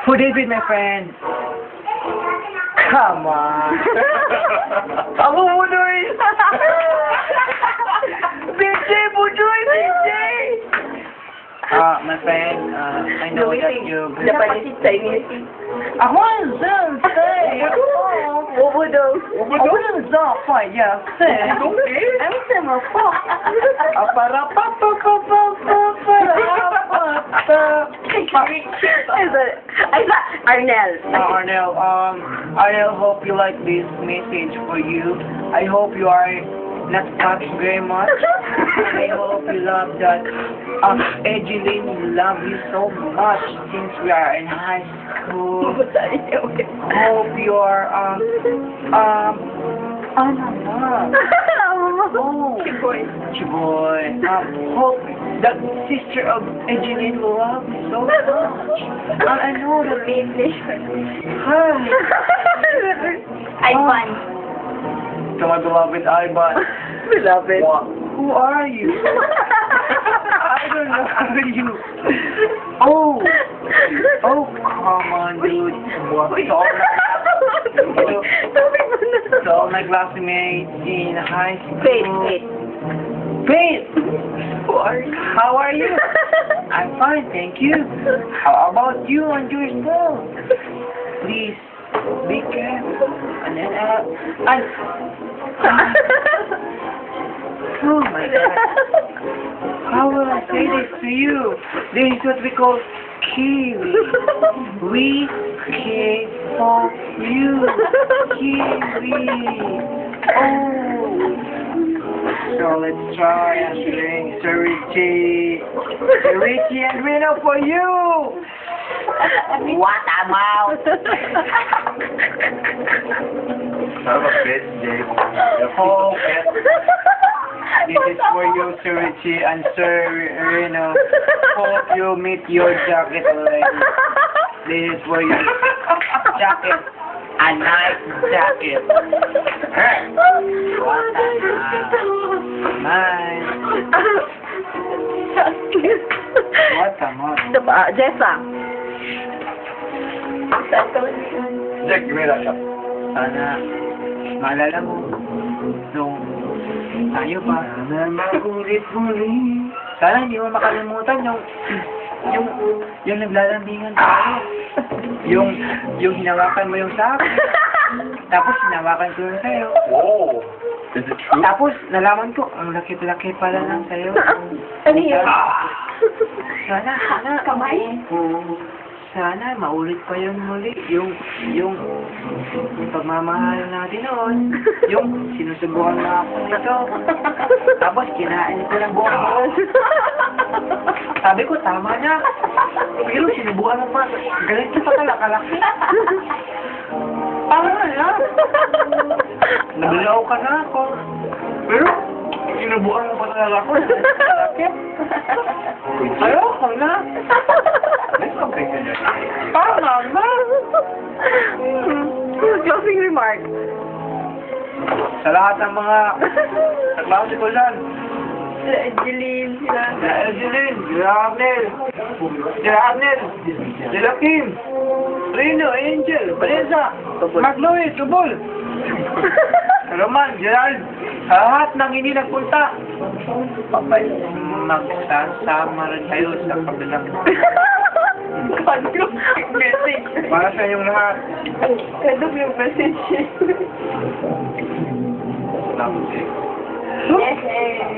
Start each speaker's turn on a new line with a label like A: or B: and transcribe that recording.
A: For David, my friend. Come on. Ako Budoy. BJ, Budoy, BJ. My friend, I know that you...
B: Japanese, Chinese.
A: Ako ang say.
B: Obodo.
A: Ako ang fine, yeah. Say.
B: I'm semaphore. Arnel.
A: Arnel, hope you like this message for you. I hope you are not touched very much. I hope you love that. Edgeline love you so much since we are in high school. Hope you are, Chiboy. Hope the sister of Edgeline will love you so much. I know that
B: Ivan.
A: To my beloved Ivan.
B: Beloved.
A: Who are you? I don't know you. Oh, come on, dude. So all my classmates in high school. Faith. How are you? I'm fine, thank you. How about you and yourself? Please be careful. And then, oh my God. How will I say this to you? This is what we call kiwi. We care for you. Kiwi. Oh. So let's try and drink Ceviche. Ceviche and Reno for you.
B: What a mouth.
C: Have a bit, Dave.
A: Oh, this is for you, Ceviche and Sir Reno. Hope you meet your jacket already. This is for you. Jacket. A nice jacket. Nice. What a mouth.
B: Jessa.
C: Jack, give me that shot.
A: Sana, maalala mo, nung tayo pa, sana magulit-muli. Sana hindi mo makalimutan yung naglalambingan tayo. Yung hinawakan mo yung sa akin. Tapos hinawakan ko yung sayo.
C: Whoa. Is it true?
A: Tapos nalaman ko, ang laki-laki pala ng sayo.
B: Ano yun?
A: Sana,
B: Kamay?
A: sana maulit pa yun muli. Yung pagmamahal natin noon. Yung sinusubukan na ako nito. Tapos kinain ko ng buong buo. Sabi ko, tama na. Pero sinubukan mo pa. Galit na pa kalaki. Tama na. Nabilaw ka na ako. Pero, sinubukan mo pa talaga ako. Kalaki. Ayoko na.
C: There's something in it.
A: Tama na.
B: Closing remark.
A: Sa lahat ng mga kaklase ko dyan.
B: Jeline, sila.
A: Jeline, Arnel, Kim, Rino, Angel, Vanessa, Magloy, Subol, Roman, Gerald, lahat ng hindi nagpunta. Papay, magsasama rin kayo sa kabilang.
B: Message.
A: Para sa inyong lahat.
B: Kadog yung message.
C: Nothing.
B: Yes, eh.